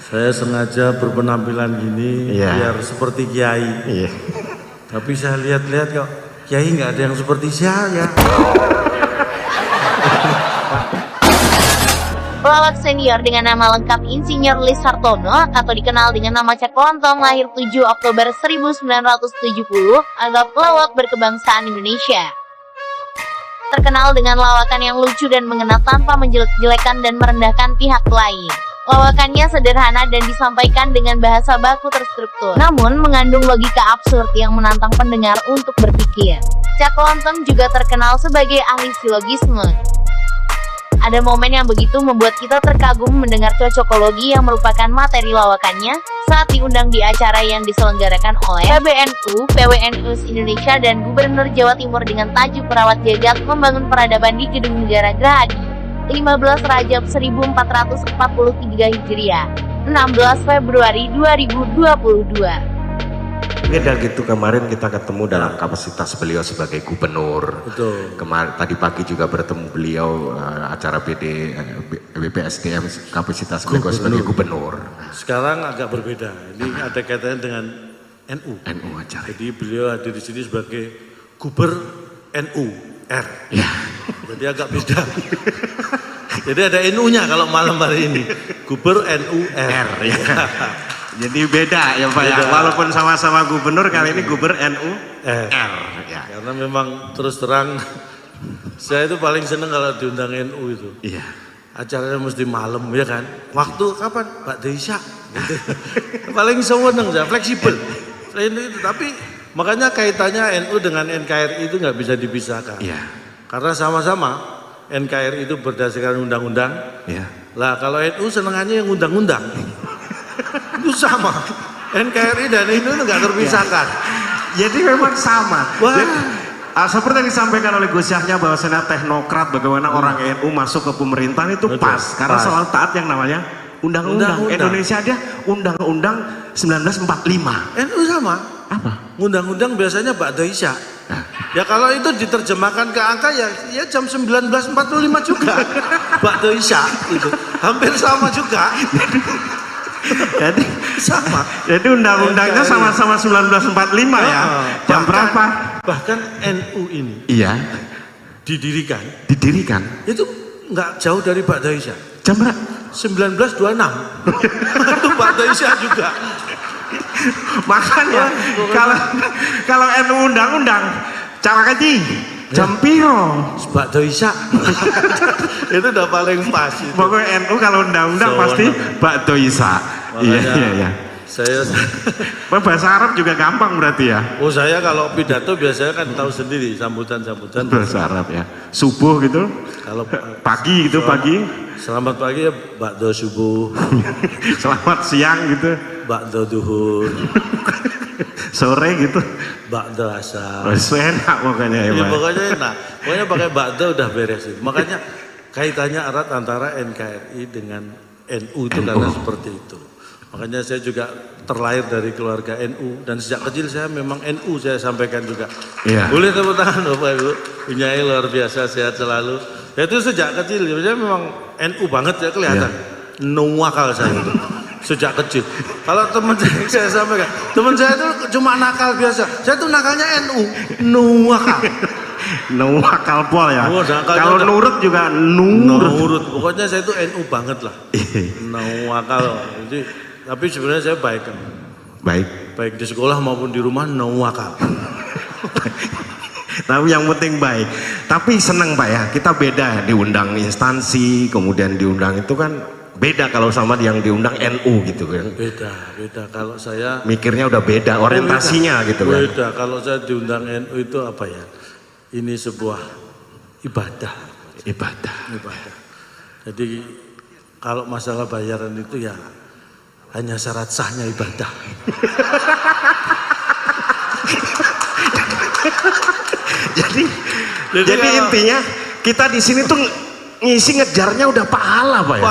Saya sengaja berpenampilan gini biar seperti kiai. Iya. Tapi saya lihat-lihat kok kiai nggak ada yang seperti saya. Pelawak senior dengan nama lengkap Insinyur Lis Hartono atau dikenal dengan nama Cak Lontong lahir 7 Oktober 1970 adalah pelawak berkebangsaan Indonesia. Terkenal dengan lawakan yang lucu dan mengena tanpa menjelek-jelekan dan merendahkan pihak lain. Lawakannya sederhana dan disampaikan dengan bahasa baku terstruktur, namun mengandung logika absurd yang menantang pendengar untuk berpikir. Cak Lontong juga terkenal sebagai ahli silogisme. Ada momen yang begitu membuat kita terkagum mendengar cocokologi yang merupakan materi lawakannya saat diundang di acara yang diselenggarakan oleh PBNU, PWNU Indonesia dan Gubernur Jawa Timur dengan tajuk Perawat Jagat Membangun Peradaban di Gedung Negara Gerahadi, 15 Rajab 1443 Hijriah, 16 Februari 2022. Oke, dan gitu kemarin kita ketemu dalam kapasitas beliau sebagai gubernur. Betul. Kemarin tadi pagi juga bertemu beliau acara BPSDM kapasitas beliau sebagai gubernur. Sekarang agak berbeda. Ini ada kaitannya dengan NU. NU acara. Jadi beliau hadir di sini sebagai Guber NU R. Ya. Jadi agak beda. Jadi ada NU-nya kalau malam hari ini. Guber NU R. Ya. Jadi beda ya Pak ya, walaupun sama-sama gubernur kali ini Guber NU R. Ya. Karena memang terus terang saya itu paling seneng kalau diundang NU itu. Iya. Acaranya mesti malam ya kan. Waktu kapan? Pak Desya. Gitu. Paling seneng saya, fleksibel. Tapi makanya kaitannya NU dengan NKRI itu nggak bisa dipisahkan. Iya. Karena sama-sama NKRI itu berdasarkan undang-undang. Iya. Lah kalau NU senengannya yang undang-undang. Itu sama. NKRI dan itu nggak terpisahkan. Jadi memang sama. Wah. Jadi, seperti yang disampaikan oleh Gus Yahya bahwasanya teknokrat bagaimana orang NU masuk ke pemerintahan itu pas karena selalu taat yang namanya undang-undang. Indonesia dia undang-undang 1945. NU sama. Apa? Undang-undang biasanya Pak Isya. Ya kalau itu diterjemahkan ke angka ya jam 19.45 juga. Pak Isya itu hampir sama juga. Jadi sama. Jadi undang-undangnya sama-sama 1945 ya. Jam berapa? Bahkan NU ini didirikan itu nggak jauh dari Pak Isya. Jam berapa? 1926. Itu Pak Isya juga. Makanya kalau NU undang-undang cara kaji jam piro Pak Isya. Itu udah paling pas itu. Pokoknya NU kalau undang-undang pasti Pak Isya. Iya. Saya bahasa Arab juga gampang berarti ya. Oh saya kalau pidato biasanya kan tahu sendiri sambutan bahasa Arab ya. Subuh gitu. Kalau pagi gitu pagi. Selamat pagi ya Ba'do subuh. Selamat siang gitu. Ba'do duhur. Sore gitu. Ba'do asar. Enak pokoknya ya. Pokoknya enak. Pokoknya pakai Ba'do udah beres itu. Makanya kaitannya erat antara NKRI dengan NU itu karena seperti itu. Makanya saya juga terlahir dari keluarga NU dan sejak kecil saya memang NU saya sampaikan juga. Iya. Boleh tepuk tangan Bapak Ibu. Punyai luar biasa sehat selalu. Ya itu sejak kecil saya memang NU banget ya kelihatan. Nuwakal saya itu. Sejak kecil. Kalau teman saya sampaikan, teman saya itu cuma nakal biasa. Saya tuh nakalnya NU, nuwakal. Nuwakal pol ya. Kalau nurut juga nurut. Pokoknya saya itu NU banget lah. Nuwakal. Jadi tapi sebenarnya saya baik kan. Baik di sekolah maupun di rumah nuwakal. Tapi yang penting baik. Tapi senang Pak ya, kita beda diundang instansi, kemudian diundang itu kan beda kalau sama yang diundang NU gitu kan. Beda. Kalau saya mikirnya udah beda, orientasinya gitu kan. Beda. Kalau saya diundang NU itu apa ya? Ini sebuah ibadah. Jadi kalau masalah bayaran itu ya hanya syarat sahnya ibadah. Jadi intinya kita di sini tuh ngisi ngejarnya udah pahala Pak ya.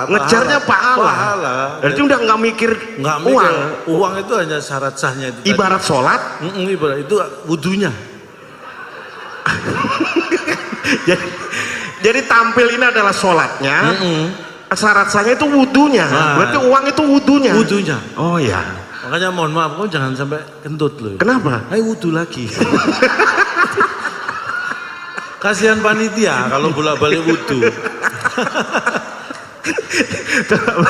Ngejarnya pahala. Berarti udah nggak mikir uang. Uang itu hanya syarat sahnya itu. Ibarat sholat. Ibarat itu wudunya. Jadi tampil ini adalah sholatnya. Syarat saya itu wudunya. Berarti uang itu wudunya. Wudunya. Oh ya. Makanya mohon maaf, kamu jangan sampai kentut loh. Kenapa? Ayo wudu lagi. Kasihan panitia kalau bolak-balik wudu.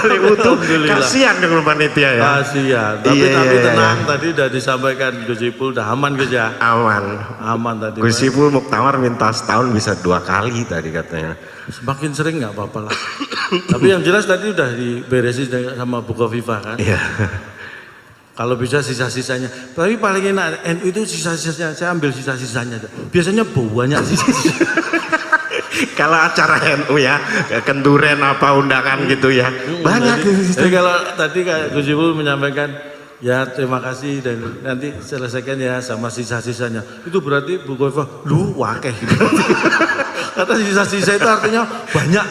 Balik wudu. Alhamdulillah. Kasihan dengan panitia ya. Kasihan. Tapi Iya, iya, tenang, iya. tadi udah disampaikan Gus Ipul, udah aman Gus ya. Aman tadi. Gus Ipul Muktamar minta setahun bisa 2 kali tadi katanya. Semakin sering nggak apa-apa lah. Tapi yang jelas tadi udah diberesin sama Bu Kofifa kan. Iya. Kalau bisa sisa-sisanya. Tapi paling enak NU itu sisa-sisanya, saya ambil sisa-sisanya. Biasanya banyak sisa-sisanya. Kalau acara NU ya, kenduren apa undangan gitu ya. Banyak. Jadi kalau tadi kayak Gus Ipul menyampaikan, ya terima kasih dan nanti selesaikan ya sama sisa-sisanya. Itu berarti Bu Kofifa, lu wakeh. Kata sisa-sisa itu artinya banyak.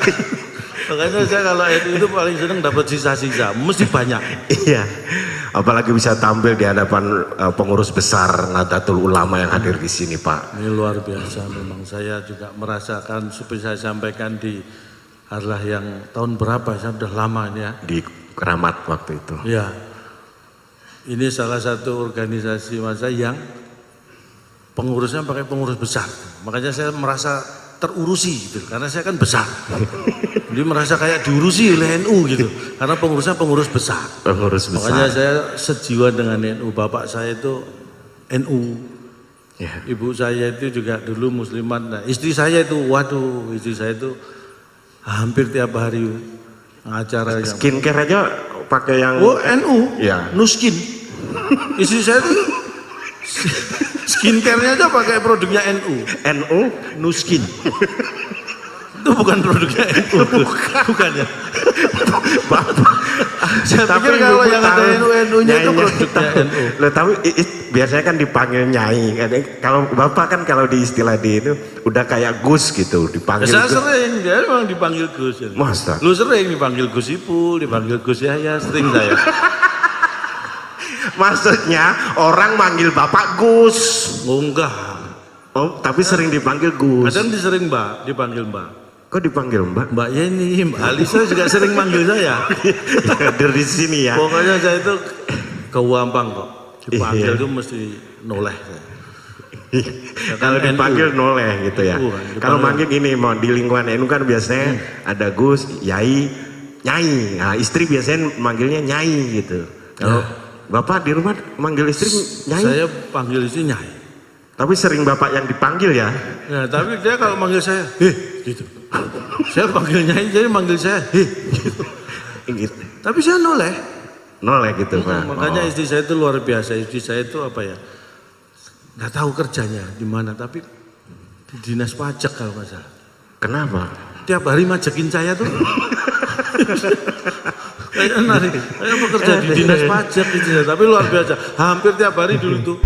Makanya saya kalau itu paling seneng dapat sisa-sisa, mesti banyak. Iya. Apalagi bisa tampil di hadapan pengurus besar Nahdlatul Ulama yang hadir di sini, Pak. Ini luar biasa memang, saya juga merasakan seperti saya sampaikan di adalah yang tahun berapa, saya sudah lama ini ya. Di Keramat waktu itu. Ya. Ini salah satu organisasi masa yang pengurusnya pakai pengurus besar. Makanya saya merasa terurusi gitu, karena saya kan besar. Jadi merasa kayak diurusi oleh NU gitu, karena pengurusnya pengurus besar. Pengurus besar. Makanya saya sejiwa dengan NU. Bapak saya itu NU, Ya. ibu saya itu juga dulu muslimat. Nah, istri saya itu, waduh, istri saya itu hampir tiap hari acara yang Skincare aja pakai yang NU, Ya. Nuskin. Istri saya itu skincare-nya aja pakai produknya NU. NU Nuskin. Itu bukan produknya NU. Bukan ya. Saya pikir kalau yang ada NU-nya itu produknya NU. Loh, tapi biasanya kan dipanggil nyai. Kalau Bapak kan kalau di istilah di itu udah kayak Gus gitu, dipanggil Saya Gus. sering, dia memang dipanggil Gus. Ya. Masa? Lu sering dipanggil Gus Ipul, dipanggil Gus Yahya, sering saya. Maksudnya orang manggil Bapak Gus. Oh enggak. Oh, tapi sering dipanggil Gus. Kadang sering Mbak, dipanggil Mbak. Kok dipanggil Mbak? Mbak Yeni, Mbak Alisa juga sering manggil saya. Dari sini ya. Pokoknya saya itu kewampang kok. Dipanggil Iya. itu mesti noleh. Kalau dipanggil noleh gitu ya. Kalau manggil gini, mau di lingkungan NU kan biasanya ada Gus, Yai, Nyai. Nah, istri biasanya manggilnya Nyai gitu. Kalau Bapak di rumah manggil istri Nyai? Saya panggil istri Nyai. Tapi sering Bapak yang dipanggil ya? Ya, tapi dia kalau manggil saya, gitu. Saya panggil Nyai, jadi manggil saya, gitu. Gitu. Tapi saya noleh. Noleh gitu Pak. Makanya istri saya itu luar biasa. Istri saya itu apa ya? Nggak tahu kerjanya di mana, tapi di dinas pajak kalau nggak salah. Kenapa? Tiap hari majekin saya tuh. Saya bekerja di dinas pajak itu, tapi luar biasa. Hampir tiap hari dulu tuh